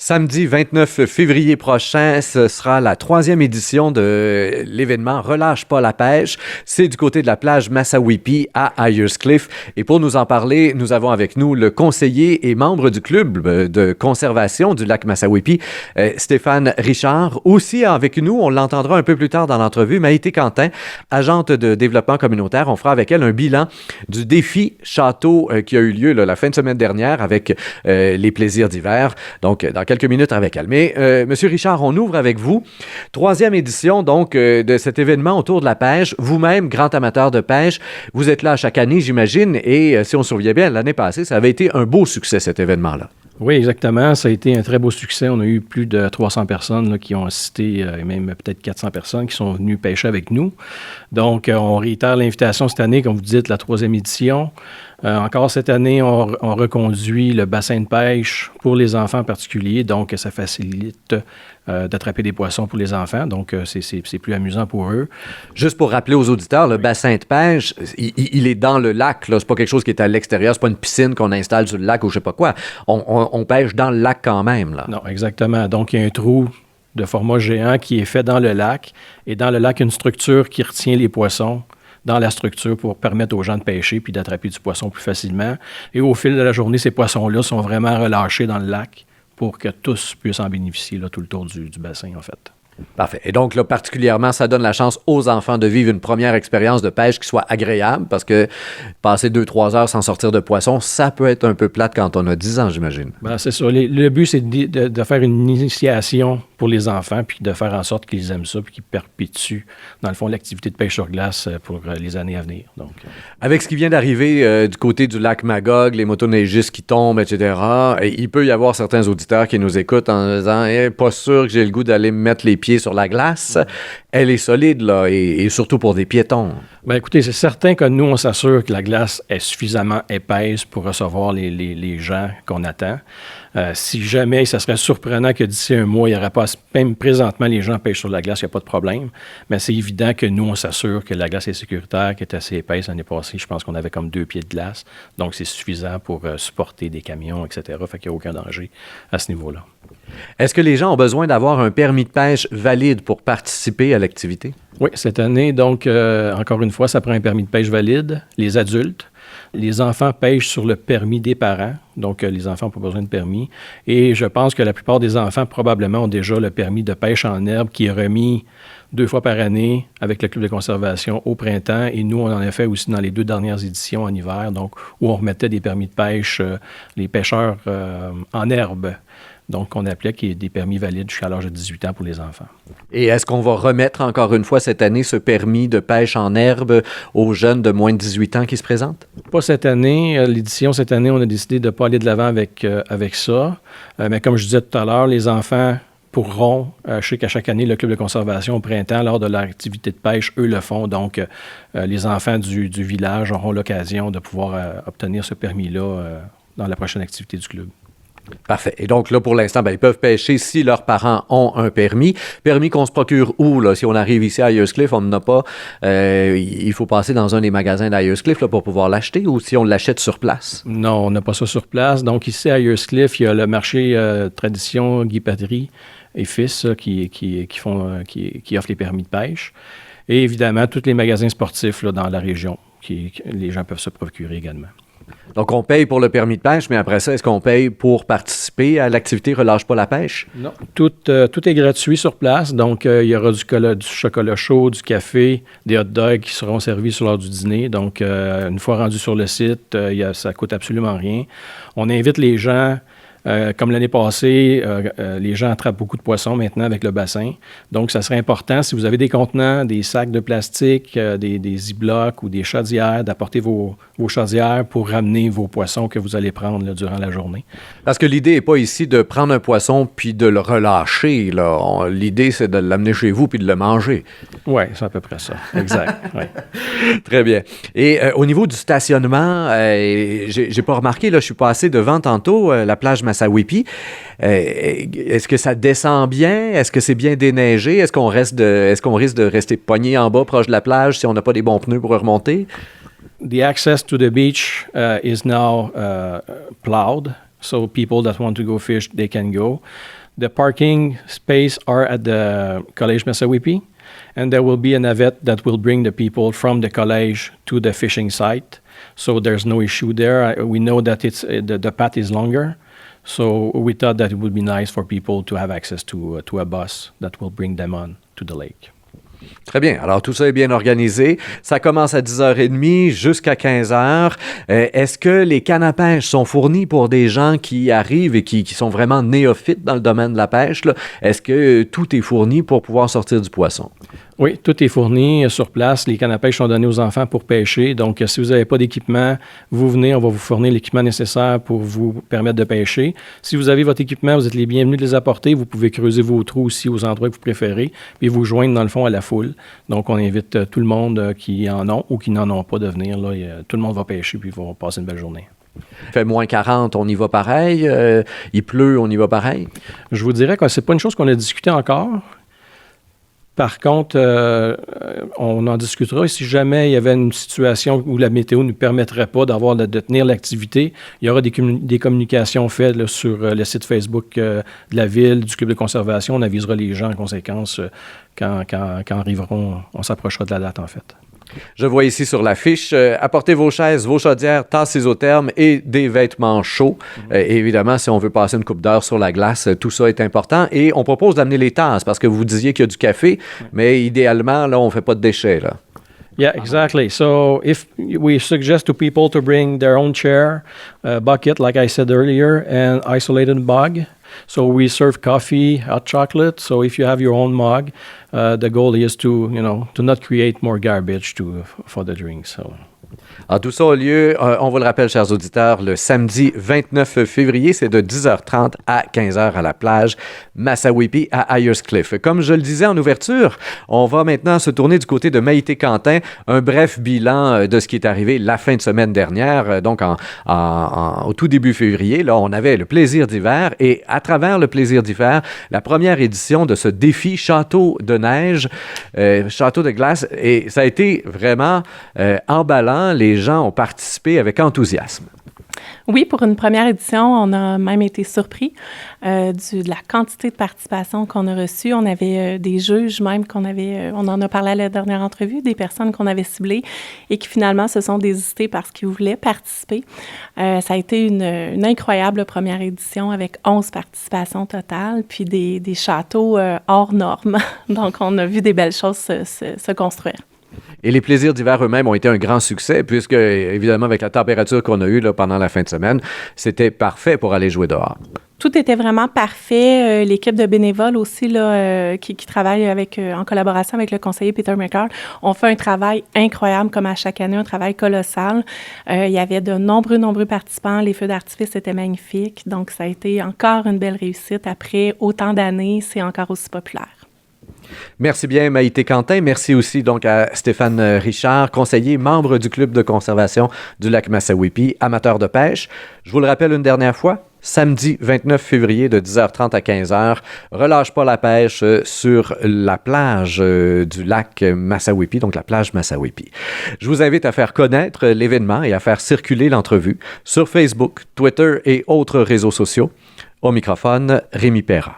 Samedi 29 février prochain, ce sera la 3e édition de l'événement Relâche pas la pêche. C'est du côté de la plage Massawippi à Ayerscliff. Et pour nous en parler, nous avons avec nous le conseiller et membre du club de conservation du lac Massawippi, Stéphane Richard. Aussi avec nous, on l'entendra un peu plus tard dans l'entrevue, Maïté Quentin, agente de développement communautaire. On fera avec elle un bilan du défi château qui a eu lieu la fin de semaine dernière avec les plaisirs d'hiver. Donc, dans quelques minutes avec elle. Mais, Monsieur Richard, on ouvre avec vous. 3e édition, donc, de cet événement autour de la pêche. Vous-même, grand amateur de pêche, vous êtes là chaque année, j'imagine, et si on se souvient bien, l'année passée, ça avait été un beau succès, cet événement-là. Oui, exactement. Ça a été un très beau succès. On a eu plus de 300 personnes là, qui ont assisté, et même peut-être 400 personnes qui sont venues pêcher avec nous. Donc, on réitère l'invitation cette année, comme vous dites, la 3e édition. Encore cette année, on reconduit le bassin de pêche pour les enfants en particulier. Donc, ça facilite d'attraper des poissons pour les enfants. Donc, c'est plus amusant pour eux. Juste pour rappeler aux auditeurs, le bassin de pêche, il est dans le lac. Là. C'est pas quelque chose qui est à l'extérieur. C'est pas une piscine qu'on installe sur le lac ou je sais pas quoi. On pêche dans le lac quand même. Là. Non, exactement. Donc, il y a un trou de format géant qui est fait dans le lac. Et dans le lac, il y a une structure qui retient les poissons dans la structure pour permettre aux gens de pêcher puis d'attraper du poisson plus facilement. Et au fil de la journée, ces poissons-là sont vraiment relâchés dans le lac pour que tous puissent en bénéficier là, tout le tour du bassin, en fait. Parfait. Et donc, là, particulièrement, ça donne la chance aux enfants de vivre une première expérience de pêche qui soit agréable parce que passer 2-3 heures sans sortir de poisson, ça peut être un peu plate quand on a 10 ans, j'imagine. Bien, c'est ça. Le but, c'est de faire une initiation pour les enfants puis de faire en sorte qu'ils aiment ça puis qu'ils perpétuent, dans le fond, l'activité de pêche sur glace pour les années à venir. Donc, avec ce qui vient d'arriver du côté du lac Magog, les motoneigistes qui tombent, etc., il peut y avoir certains auditeurs qui nous écoutent en disant pas sûr que j'ai le goût d'aller me mettre les pieds sur la glace. Elle est solide, là, et surtout pour des piétons. Bien, écoutez, c'est certain que nous, on s'assure que la glace est suffisamment épaisse pour recevoir les gens qu'on attend. Si jamais, ça serait surprenant que d'ici un mois, il n'y aurait pas... Même présentement, les gens pêchent sur la glace, il n'y a pas de problème. Mais c'est évident que nous, on s'assure que la glace est sécuritaire, qu'elle est assez épaisse. L'année passée, je pense qu'on avait comme 2 pieds de glace. Donc, c'est suffisant pour supporter des camions, etc. Fait qu'il n'y a aucun danger à ce niveau-là. Est-ce que les gens ont besoin d'avoir un permis de pêche valide pour participer à l'activité? Oui, cette année, donc, encore une fois, ça prend un permis de pêche valide. Les adultes. Les enfants pêchent sur le permis des parents, donc les enfants n'ont pas besoin de permis. Et je pense que la plupart des enfants, probablement, ont déjà le permis de pêche en herbe qui est remis 2 fois par année avec le club de conservation au printemps. Et nous, on en a fait aussi dans les 2 dernières éditions en hiver, donc où on remettait des permis de pêche, les pêcheurs en herbe. Donc, on appelait qu'il y ait des permis valides jusqu'à l'âge de 18 ans pour les enfants. Et est-ce qu'on va remettre encore une fois cette année ce permis de pêche en herbe aux jeunes de moins de 18 ans qui se présentent? Pas cette année. L'édition cette année, on a décidé de ne pas aller de l'avant avec ça. Mais comme je disais tout à l'heure, les enfants pourront, je sais qu'à chaque année, le club de conservation au printemps, lors de leur activité de pêche, eux le font. Donc, les enfants du village auront l'occasion de pouvoir obtenir ce permis-là dans la prochaine activité du club. Parfait. Et donc là, pour l'instant, ils peuvent pêcher si leurs parents ont un permis. Permis qu'on se procure où, là? Si on arrive ici à Ayerscliff, on n'en a pas. Il faut passer dans un des magasins d'Ayerscliff pour pouvoir l'acheter ou si on l'achète sur place? Non, on n'a pas ça sur place. Donc ici à Ayerscliff, il y a le marché Tradition Guy Patry et Fils qui offrent les permis de pêche. Et évidemment, tous les magasins sportifs là, dans la région les gens peuvent se procurer également. Donc, on paye pour le permis de pêche, mais après ça, est-ce qu'on paye pour participer à l'activité Relâche pas la pêche? Non. Tout est gratuit sur place. Donc, il y aura du chocolat chaud, du café, des hot dogs qui seront servis sur l'heure du dîner. Donc, une fois rendu sur le site, ça coûte absolument rien. On invite les gens... comme l'année passée, les gens attrapent beaucoup de poissons maintenant avec le bassin. Donc, ça serait important, si vous avez des contenants, des sacs de plastique, des ziplocs ou des chaudières, d'apporter vos chaudières pour ramener vos poissons que vous allez prendre là, durant la journée. Parce que l'idée n'est pas ici de prendre un poisson puis de le relâcher. Là. L'idée, c'est de l'amener chez vous puis de le manger. Oui, c'est à peu près ça. Exact. Ouais. Très bien. Et au niveau du stationnement, j'ai pas remarqué, là, je suis passé devant tantôt la plage Massawippi. Est-ce que ça descend bien? Est-ce que c'est bien déneigé? Est-ce qu'on risque de rester pogné en bas proche de la plage si on n'a pas des bons pneus pour remonter? The access to the beach is now plowed. So people that want to go fish, they can go. The parking space are at the Collège Massawippi, and there will be a navette that will bring the people from the college to the fishing site. So there's no issue there. We know that the path is longer, so we thought that it would be nice for people to have access to a bus that will bring them on to the lake. Très bien. Alors, tout ça est bien organisé. Ça commence à 10h30 jusqu'à 15h. Est-ce que les cannes à pêche sont fournies pour des gens qui arrivent et qui sont vraiment néophytes dans le domaine de la pêche, là? Est-ce que tout est fourni pour pouvoir sortir du poisson? Oui, tout est fourni sur place. Les cannes à pêche sont données aux enfants pour pêcher. Donc, si vous n'avez pas d'équipement, vous venez, on va vous fournir l'équipement nécessaire pour vous permettre de pêcher. Si vous avez votre équipement, vous êtes les bienvenus de les apporter. Vous pouvez creuser vos trous aussi aux endroits que vous préférez, puis vous joindre dans le fond à la foule. Donc, on invite tout le monde qui en ont ou qui n'en ont pas de venir. Là. Tout le monde va pêcher, puis ils vont passer une belle journée. Il fait moins 40, on y va pareil. Il pleut, on y va pareil. Je vous dirais que ce n'est pas une chose qu'on a discuté encore. Par contre, on en discutera. Si jamais il y avait une situation où la météo ne nous permettrait pas de tenir l'activité, il y aura des communications faites là, sur le site Facebook de la ville, du club de conservation. On avisera les gens en conséquence quand arriveront. On s'approchera de la date, en fait. Je vois ici sur l'affiche, apportez vos chaises, vos chaudières, tasses isothermes et des vêtements chauds. Évidemment, si on veut passer une couple d'heures sur la glace, tout ça est important. Et on propose d'amener les tasses parce que vous disiez qu'il y a du café, mais idéalement, là, on ne fait pas de déchets, là. Yeah, exactly. So if we suggest to people to bring their own chair, bucket, like I said earlier, and isolated mug. So we serve coffee, hot chocolate. So if you have your own mug, the goal is to not create more garbage for the drink. So. Alors, tout ça a lieu, on vous le rappelle, chers auditeurs, le samedi 29 février, c'est de 10h30 à 15h à la plage Massawippi à Ayers Cliff. Comme je le disais en ouverture, on va maintenant se tourner du côté de Maïté-Quentin, un bref bilan de ce qui est arrivé la fin de semaine dernière, donc au tout début février. Là, on avait le plaisir d'hiver et à travers le plaisir d'hiver, la première édition de ce défi château de neige, château de glace, et ça a été vraiment emballant. Les gens ont participé avec enthousiasme. Oui, pour une première édition, on a même été surpris de la quantité de participation qu'on a reçue. On avait des juges même on en a parlé à la dernière entrevue, des personnes qu'on avait ciblées et qui finalement se sont désistées parce qu'ils voulaient participer. Ça a été une incroyable première édition avec 11 participations totales, puis des châteaux hors normes. Donc, on a vu des belles choses se construire. Et les plaisirs d'hiver eux-mêmes ont été un grand succès, puisque, évidemment, avec la température qu'on a eue là, pendant la fin de semaine, c'était parfait pour aller jouer dehors. Tout était vraiment parfait. L'équipe de bénévoles aussi, là, qui travaille en collaboration avec le conseiller Peter McCall, ont fait un travail incroyable, comme à chaque année, un travail colossal. Il y avait de nombreux participants. Les feux d'artifice étaient magnifiques. Donc, ça a été encore une belle réussite. Après autant d'années, c'est encore aussi populaire. Merci bien, Maïté-Quentin. Merci aussi donc à Stéphane Richard, conseiller, membre du club de conservation du lac Massawippi, amateur de pêche. Je vous le rappelle une dernière fois, samedi 29 février de 10h30 à 15h, relâche pas la pêche sur la plage du lac Massawippi, donc la plage Massawippi. Je vous invite à faire connaître l'événement et à faire circuler l'entrevue sur Facebook, Twitter et autres réseaux sociaux. Au microphone, Rémi Perra.